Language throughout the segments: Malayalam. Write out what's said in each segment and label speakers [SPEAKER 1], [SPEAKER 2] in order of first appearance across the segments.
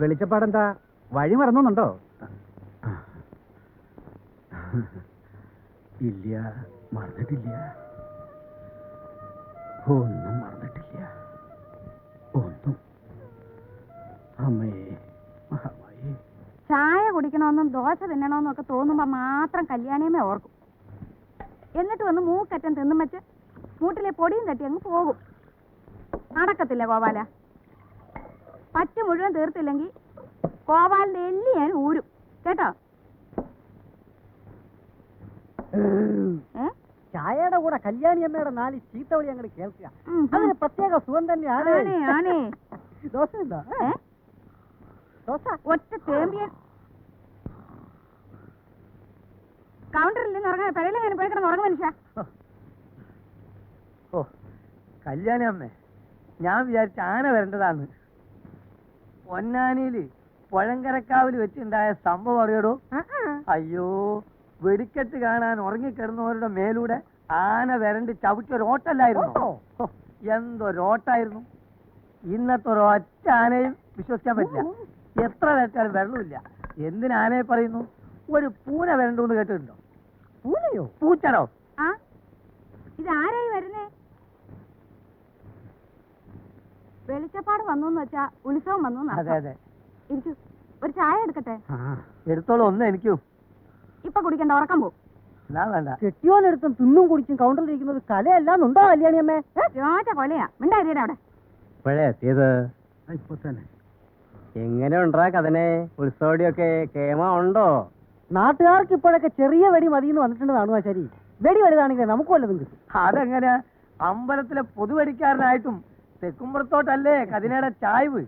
[SPEAKER 1] വെളിച്ചപ്പാടെന്താ വഴി മറന്നുണ്ടോ? ഇല്ല, മറന്നിട്ടില്ല. ഒന്നും മറന്നിട്ടില്ല. ഒന്നും. അമ്മേ, മഹാമായി.
[SPEAKER 2] ചായ കുടിക്കണമെന്നും ദോശ തിന്നണമെന്നും ഒക്കെ തോന്നുമ്പോ മാത്രം കല്യാണിയമ്മേ ഓർക്കും. എന്നിട്ട് വന്ന് മൂക്കറ്റം തിന്നും വെച്ച് മൂട്ടിലെ പൊടിയും തട്ടി അങ്ങ് പോകും. നടക്കത്തില്ല ഗോപാല. പറ്റ് മുഴുവൻ തീർത്തില്ലെങ്കിൽ ഗോപാലിന്റെ എല്ലി ഞാൻ ഊരും കേട്ടോ.
[SPEAKER 3] ചായയുടെ കൂടെ കല്യാണിയമ്മയുടെ 4 ചീത്തവിളി അങ്ങോട്ട് കേൾക്കുക. അതിന് പ്രത്യേക സുഖം തന്നെയാണ്. ദോശ ഉണ്ടോ? ദോശ
[SPEAKER 2] ഒറ്റ തേമ്പിയൻ കൗണ്ടറിൽ നിന്ന് ഉറങ്ങാൻ പെരയിലെങ്ങനെ പോയി കിടന്ന് ഉറങ്ങും മനുഷ്യ.
[SPEAKER 3] ഓ കല്യാണി അമ്മേ, ഞാൻ വിചാരിച്ച ആന വരേണ്ടതാണ്. പൊന്നാനിയില് പുഴങ്കരക്കാവിൽ വെച്ചുണ്ടായ സംഭവം അറിയടോ? അയ്യോ, വെടിക്കെട്ട് കാണാൻ ഉറങ്ങിക്കിടന്നവരുടെ മേലൂടെ ആന വരണ്ട് ചവിട്ടിയൊരോട്ടല്ലായിരുന്നു. എന്തൊരോട്ടായിരുന്നു. ഇന്നത്തെ ഒരൊറ്റ ആനയും വിശ്വസിക്കാൻ പറ്റില്ല. എത്ര വെച്ചാലും വെള്ളമില്ല. എന്തിനാനയെ പറയുന്നു? ഒരു പൂന വരണ്ടെന്ന് കേട്ടിട്ടുണ്ടോ? പൂനയോ? പൂച്ചടോ?
[SPEAKER 2] ഇതാരായി വരുന്നേ? വെളിച്ചപ്പാട് വന്നു വെച്ചാ ഉത്സവം വന്നു.
[SPEAKER 3] അതെ അതെ.
[SPEAKER 2] ഇരിക്കൂ, ഒരു ചായ എടുക്കട്ടെ?
[SPEAKER 3] എടുത്തോളൂ. ഒന്ന് എനിക്കും.
[SPEAKER 2] ഇപ്പൊ കുടിക്കണ്ട, ഉറക്കം പോകും.
[SPEAKER 3] എന്നാ വേണ്ട. കെട്ടിയോനെടുത്തും തിന്നും കുടിച്ചും കൗണ്ടറിലിരിക്കുന്നത് കലയല്ലാന്നുണ്ടോ കല്യാണിയമ്മേ?
[SPEAKER 2] ചോച്ച കൊലയാ. മിണ്ടായിരിക്കട്ടെ അവിടെ.
[SPEAKER 1] ഇപ്പോഴേ എത്തിയത്? ഇപ്പൊ തന്നെ. എങ്ങനെ ഉണ്ടാ കഥനെ? ഉത്സവടിയൊക്കെ കേമ ഉണ്ടോ?
[SPEAKER 3] നാട്ടുകാർക്ക് ഇപ്പോഴൊക്കെ ചെറിയ വെടി മതിയെന്ന് വന്നിട്ടുണ്ടെന്നാണോ? ശരി, വെടി വലുതാണെങ്കിൽ നമുക്ക് വല്ലതും കിട്ടും. അതെങ്ങനെ? അമ്പലത്തിലെ പൊതുവെടിക്കാരനായിട്ടും തെക്കുമ്പുറത്തോട്ടല്ലേ കതിനയുടെ ചായ്വ്.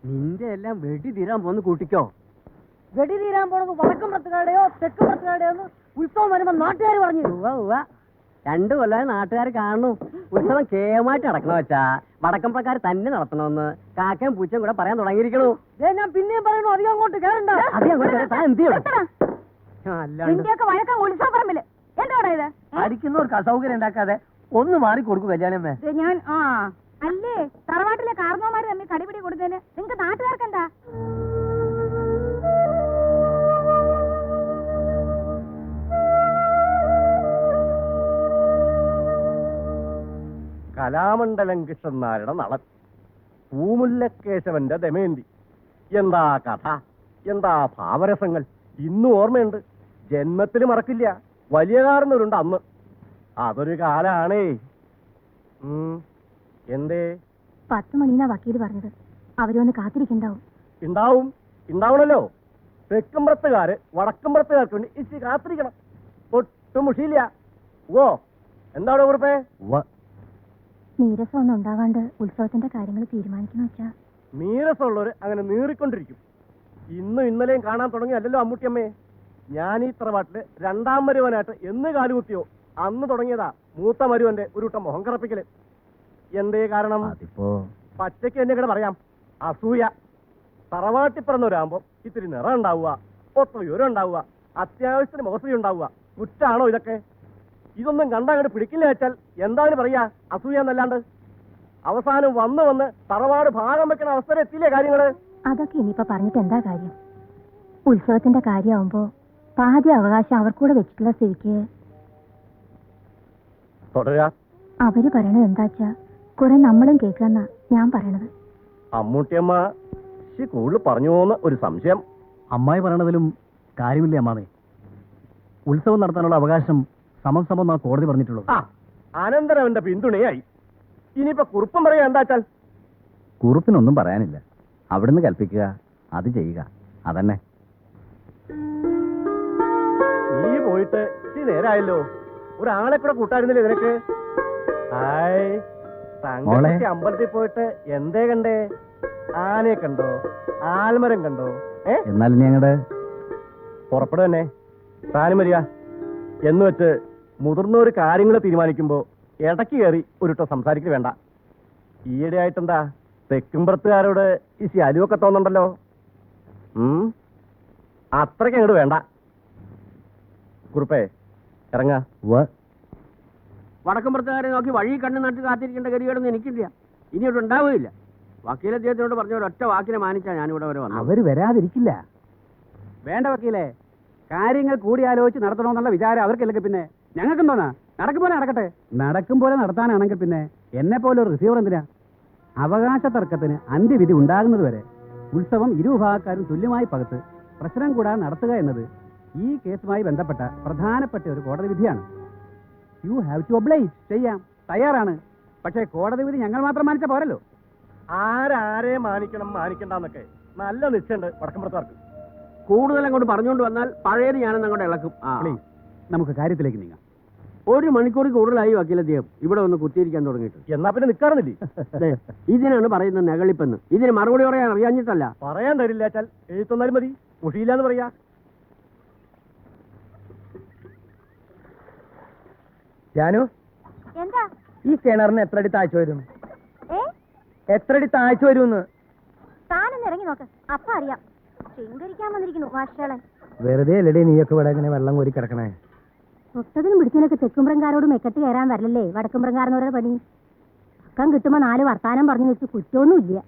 [SPEAKER 1] നിന്റെ എല്ലാം വെടി തീരാൻ പോന്ന് കൂട്ടിക്കോ.
[SPEAKER 3] വെടി തീരാൻ പോണത് വടക്കുംപുറത്തുകാരുടെയോ തെക്കുംപുറത്തുകാരുടെയോ ഉത്സവം വരുമ്പോ നാട്ടുകാർ പറഞ്ഞു.
[SPEAKER 1] 2 കൊല്ലം നാട്ടുകാർ കാണുന്നു. ഉത്സവം കേമായിട്ട് നടക്കണ വെച്ചാ വടക്കംപുറക്കാർ തന്നെ നടത്തണമെന്ന് കാക്കയും പൂച്ചയും കൂടെ പറയാൻ തുടങ്ങിയിരിക്കണു.
[SPEAKER 3] ഞാൻ പിന്നെയും പറയണു, അധികം അങ്ങോട്ട് കേറണ്ട.
[SPEAKER 2] ഉത്സവപ്പറമ്പില് എന്താ ഇത്?
[SPEAKER 3] അടിക്കുന്നവർക്ക് അസൗകര്യം ഉണ്ടാക്കാതെ ഒന്ന് മാറിക്കൊടുക്കും കല്യാണമേ.
[SPEAKER 2] ഞാൻ അല്ലേ തറവാട്ടിലെ കാർന്നോമാര് തമ്മിൽ കടിപിടി കൊടുത്തതിന് നിങ്ങക്ക് നാട്ടുകാർക്കെന്താ?
[SPEAKER 1] കലാമണ്ഡലം കൃഷ്ണനാരുടെ നടൻ, പൂമുല്ലക്കേശവന്റെ ദമയന്തി. എന്താ കഥ, എന്താ ഭാവരസങ്ങൾ! ഇന്നും ഓർമ്മയുണ്ട്. ജന്മത്തിൽ മറക്കില്ല. വലിയ കാരണവരുണ്ട് അന്ന്. അതൊരു കാലാണേ. എന്തേ?
[SPEAKER 2] 10 മണിന്നാ വക്കീല് പറഞ്ഞത്. അവരൊന്ന് കാത്തിരിക്കണ്ടാവും.
[SPEAKER 1] ഉണ്ടാവണല്ലോ. തെക്കുംപുറത്തുകാര് വടക്കുംപുറത്തുകാർക്ക് വേണ്ടി ഇച്ചിരി കാത്തിരിക്കണം. ഒട്ടും മുഷിയില്ല. ഓ എന്താണോ കുറിപ്പേ?
[SPEAKER 2] നീരസം ഒന്നും ഉണ്ടാവാണ്ട് ഉത്സവത്തിന്റെ കാര്യങ്ങൾ തീരുമാനിക്കുന്ന വെച്ചാ
[SPEAKER 1] നീരസമുള്ളവര് അങ്ങനെ നീറിക്കൊണ്ടിരിക്കും. ഇന്നും ഇന്നലെയും കാണാൻ തുടങ്ങിയല്ലോ അമ്മൂട്ടിയമ്മേ. ഞാൻ ഈ തറവാട്ടില് 2ാം മരുവനായിട്ട് എന്ന് കാലുകുത്തിയോ അന്ന് തുടങ്ങിയതാ മൂത്ത മരുവന്റെ ഒരു കൂട്ടം മുഖം കറപ്പിക്കല്. എന്തേ കാരണം? പച്ചയ്ക്ക് എന്നെ കൂടെ പറയാം. അസൂയ. തറവാട്ടി പറഞ്ഞവരാകുമ്പോ ഇത്തിരി നിറം ഉണ്ടാവുക, ഒത്ത ഉയരം ഉണ്ടാവുക, അത്യാവശ്യത്തിന് മുഖശ്രീ ഉണ്ടാവുക. കുറ്റാണോ ഇതൊക്കെ? ഇതൊന്നും കണ്ടങ്ങോട്ട് പിടിക്കില്ല വെച്ചാൽ എന്താണ് പറയാ? അസൂയ എന്നല്ലാണ്ട്. അവസാനം വന്ന് തറവാട് ഭാഗം വെക്കണ അവസരം എത്തിയില്ലേ കാര്യങ്ങള്?
[SPEAKER 2] അതൊക്കെ ഇനിയിപ്പോ പറഞ്ഞിട്ട് എന്താ കാര്യം? ഉത്സവത്തിന്റെ കാര്യമാവുമ്പോ പാതി അവകാശം അവർക്കൂടെ വെച്ചിട്ടുള്ള സ്ഥിതിക്ക് അവര് പറയണത് എന്താച്ചാ കുറെ നമ്മളും കേൾക്കാന്നാ ഞാൻ പറയണത്.
[SPEAKER 1] അമ്മൂട്ടിയമ്മ കൂടുതൽ പറഞ്ഞു പോകുന്ന ഒരു സംശയം.
[SPEAKER 4] അമ്മായി പറയണതിലും കാര്യമില്ലേ അമ്മാമേ? ഉത്സവം നടത്താനുള്ള അവകാശം സമം കോടതി പറഞ്ഞിട്ടുള്ളൂ.
[SPEAKER 1] അനന്തരം അവന്റെ പിന്തുണയായി. ഇനിയിപ്പോ കുറുപ്പം പറയാ എന്താച്ചാൽ?
[SPEAKER 4] കുറുപ്പിനൊന്നും പറയാനില്ല. അവിടുന്ന് കൽപ്പിക്കുക, അത് ചെയ്യുക, അതന്നെ.
[SPEAKER 1] നീ പോയിട്ട് ഇച്ചിരി നേരായല്ലോ. ഒരാളെ കൂടെ കൂട്ടായിരുന്നില്ലേ നിനക്ക്? അമ്പലത്തിൽ പോയിട്ട് എന്തേ കണ്ടേ? ആനയെ കണ്ടോ? ആൽമരം കണ്ടോ?
[SPEAKER 4] എന്നാലും ഞങ്ങളുടെ
[SPEAKER 1] പുറപ്പെടുക തന്നെ. താനും വരിക എന്ന് വെച്ച് മുതിർന്നവർ കാര്യങ്ങൾ തീരുമാനിക്കുമ്പോ ഇടയ്ക്ക് കയറി ഒരുട്ടോ സംസാരിക്കൽ വേണ്ട. ഈയിടെ ആയിട്ടെന്താ തെക്കുംപുറത്തുകാരോട് ഈ അലുവൊക്കെ തോന്നുന്നുണ്ടല്ലോ. അത്രയ്ക്ക് അങ്ങോട്ട് വേണ്ട. കുറുപ്പേ ഇറങ്ങ.
[SPEAKER 3] വടക്കുംപുറത്തുകാരെ നോക്കി വഴി കണ്ണു നട്ട് കാത്തിരിക്കേണ്ട ഗതികളൊന്നും എനിക്കില്ല. ഇനിയോട്ട് ഉണ്ടാവുകയില്ല.
[SPEAKER 5] വക്കീലദ്ദേഹത്തിനോട് പറഞ്ഞ ഒരൊറ്റ വാക്കിനെ മാനിച്ചാ ഞാനിവിടെ വരെ വന്നു.
[SPEAKER 3] അവര് വരാതിരിക്കില്ല. വേണ്ട വക്കീലേ, കാര്യങ്ങൾ കൂടിയാലോചിച്ച് നടത്തണമെന്നുള്ള വിചാരം അവർക്കില്ലെങ്കിൽ പിന്നെ ഞങ്ങൾക്കെന്തോന്നാ? നടക്കും പോലെ നടക്കട്ടെ. നടക്കും പോലെ നടത്താനാണെങ്കിൽ പിന്നെ എന്നെ പോലെ ഒരു റിസീവർ എന്തിനാ? അവകാശ തർക്കത്തിന് അന്ത്യവിധി ഉണ്ടാകുന്നത് വരെ ഉത്സവം ഇരുവിഭാഗക്കാരും തുല്യമായി പകത്ത് പ്രശ്നം കൂടാതെ നടത്തുക എന്നത് ഈ കേസുമായി ബന്ധപ്പെട്ട പ്രധാനപ്പെട്ട ഒരു കോടതി വിധിയാണ്. You have to oblige. ചെയ്യാം, തയ്യാറാണ്. പക്ഷേ കോടതി വിധി ഞങ്ങൾ മാത്രം മാനിച്ച പോരല്ലോ.
[SPEAKER 1] ആരാരെ മാനിക്കണം മാനിക്കണ്ടെന്നൊക്കെ നല്ല നിശ്ചയുണ്ട് വടക്കമ്പുറത്താർക്ക്.
[SPEAKER 5] കൂടുതൽ അങ്ങോട്ട് പറഞ്ഞുകൊണ്ട് വന്നാൽ പഴയത് ഞാനെന്ന് അങ്ങോട്ട് ഇളക്കും.
[SPEAKER 3] പ്ലീസ്, നമുക്ക് കാര്യത്തിലേക്ക് നീങ്ങാം.
[SPEAKER 5] 1 മണിക്കൂർ കൂടുതലായി വക്കീലദ്ദേഹം ഇവിടെ വന്ന് കുത്തിയിരിക്കാൻ തുടങ്ങിയിട്ട്.
[SPEAKER 1] എന്നാ പിന്നെ നിൽക്കാറുന്നില്ലേ?
[SPEAKER 5] ഇതിനാണ് പറയുന്നത് നെകളിപ്പെന്ന്. ഇതിന് മറുപടി പറയാൻ അറിയാഞ്ഞിട്ടല്ല.
[SPEAKER 1] പറയാൻ തരില്ല വെച്ചാൽ എഴുത്തൊന്നാലും മതി, മുഷിയില്ലാന്ന് പറയാ.
[SPEAKER 4] ജാനു,
[SPEAKER 2] എന്താ
[SPEAKER 4] ഈ കിണറിന് എത്ര അടി താഴ്ച വരും? എത്ര അടി താഴ്ച വരുമെന്ന്
[SPEAKER 2] താനൊന്ന് ഇറങ്ങി നോക്ക്, അപ്പ അറിയാം. ശൃംഗരിക്കാൻ വന്നിരിക്കുന്നു മാഷാളൻ.
[SPEAKER 4] വെറുതെ അല്ലടി നീയൊക്കെ ഇവിടെ ഇങ്ങനെ വെള്ളം കോരി കിടക്കണേ.
[SPEAKER 2] ഒട്ടതിനും പിടിച്ചതിനൊക്കെ തെക്കുംപ്രങ്കാരോട് മെക്കെട്ട് കയറാൻ വരലല്ലേ വടക്കുംപ്രങ്കാരനോരുടെ പണി. അക്കം കിട്ടുമ്പോ 4 വർത്താനം പറഞ്ഞു വെച്ച് കുറ്റമൊന്നുമില്ല.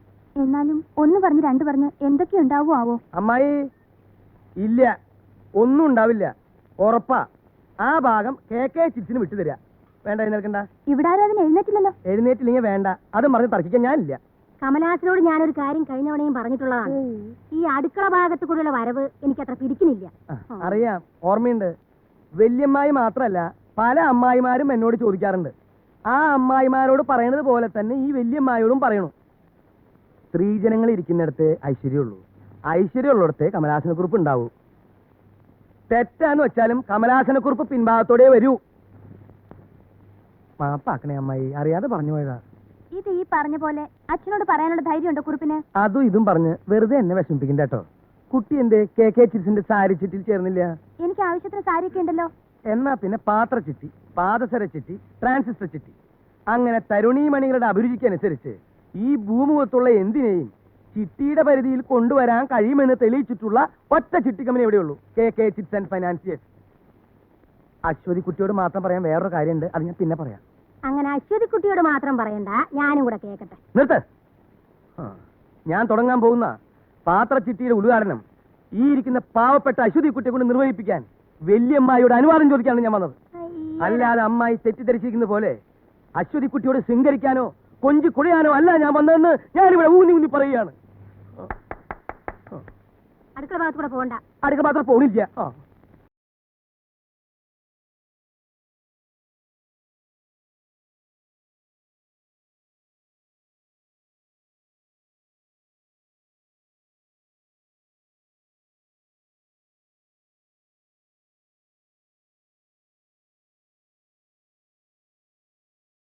[SPEAKER 2] എന്നാലും 1 പറഞ്ഞ് 2 പറഞ്ഞ് എന്തൊക്കെ ഉണ്ടാവോ ആവോ?
[SPEAKER 4] അമ്മായി, ഇല്ല, ഒന്നും ഉണ്ടാവില്ല, ഉറപ്പാ. ആ ഭാഗം KK ചിപ്സിന് വിട്ടു തരാ. വേണ്ട, എഴുന്നേൽക്കണ്ട.
[SPEAKER 2] ഇവിടെ ആരും അതിന് എഴുന്നേറ്റില്ലല്ലോ.
[SPEAKER 4] എഴുന്നേറ്റില്ലെങ്കിൽ വേണ്ട, അതും പറഞ്ഞ് തർക്കിക്കാൻ ഞാനില്ല.
[SPEAKER 2] കമലാസിനോട് ഞാനൊരു കാര്യം കഴിഞ്ഞവണയും പറഞ്ഞിട്ടുള്ളതാണ്. ഈ അടുക്കള ഭാഗത്ത് കൂടെയുള്ള വരവ് എനിക്കത്ര പിടിക്കുന്നില്ല.
[SPEAKER 4] അറിയാം, ഓർമ്മയുണ്ട്. വല്യമ്മായി മാത്രല്ല, പല അമ്മായിമാരും എന്നോട് ചോദിക്കാറുണ്ട്. ആ അമ്മായിമാരോട് പറയണത് പോലെ തന്നെ ഈ വല്യമ്മായോടും പറയണു. സ്ത്രീജനങ്ങൾ ഇരിക്കുന്നിടത്ത് ഐശ്വര്യമുള്ളൂ, ഐശ്വര്യമുള്ളിടത്ത് കമലാസനക്കുറിപ്പ് ഉണ്ടാവൂ. തെറ്റാന്ന് വെച്ചാലും കമലാസനക്കുറിപ്പ് പിൻഭാഗത്തോടെ വരൂ. മാപ്പാക്കണേ അമ്മായി, അറിയാതെ പറഞ്ഞു പോയതാ.
[SPEAKER 2] ഇത് ഈ പറഞ്ഞ പോലെ അച്ഛനോട് പറയാനുള്ള ധൈര്യമുണ്ടോ കുറിപ്പിന്?
[SPEAKER 4] അതും ഇതും പറഞ്ഞ് വെറുതെ എന്നെ വിഷമിപ്പിക്കണ്ട കേട്ടോ. കുട്ടി എന്തേ KK ചിപ്സിന്റെ സാരി ചിറ്റിൽ ചേർന്നില്ല?
[SPEAKER 2] എനിക്ക് ആവശ്യത്തിന് സാരിയൊക്കെ ഉണ്ടല്ലോ.
[SPEAKER 4] എന്നാ പിന്നെ പാത്ര ചിട്ടി, പാദസര ചിട്ടി, ട്രാൻസിസ്റ്റർ ചിട്ടി, അങ്ങനെ തരുണീമണികളുടെ അഭിരുചിക്കനുസരിച്ച് ഈ ഭൂമുഖത്തുള്ള എന്തിനേയും ചിട്ടിയുടെ പരിധിയിൽ കൊണ്ടുവരാൻ കഴിയുമെന്ന് തെളിയിച്ചിട്ടുള്ള ഒറ്റ ചിട്ടി കമ്പനി എവിടെയുള്ളൂ? KK chips and financiers. Aswathy കുട്ടിയോട് മാത്രം പറയാൻ വേറൊരു കാര്യമുണ്ട്, അത് ഞാൻ പിന്നെ പറയാം.
[SPEAKER 2] അങ്ങനെ അശ്വതി കുട്ടിയോട് മാത്രം പറയണ്ട, ഞാനും കൂടെ കേക്കട്ടെ.
[SPEAKER 4] നിർത്ത്. ഞാൻ തുടങ്ങാൻ പോകുന്ന പാത്രച്ചിട്ടിയുടെ ഉദ്ഘാടനം ഈ ഇരിക്കുന്ന പാവപ്പെട്ട അശ്വതി കുട്ടിയെ കൊണ്ട് നിർവഹിപ്പിക്കാൻ വല്യമ്മായിയുടെ അനുവാദം ചോദിക്കാനാണ് ഞാൻ വന്നത്. അല്ലാതെ അമ്മായി തെറ്റിദ്ധരിച്ചിരിക്കുന്ന പോലെ അശ്വതി കുട്ടിയോട് ശൃംഗരിക്കാനോ കൊഞ്ചി കുഴയാനോ അല്ല ഞാൻ വന്നതെന്ന് ഞാനിവിടെ ഊന്നി പറയുകയാണ്.
[SPEAKER 2] അടുക്കള ഭാഗത്ത് കൂടെ പോകണ്ട.
[SPEAKER 4] അടുക്കള മാത്രം പോണില്ല.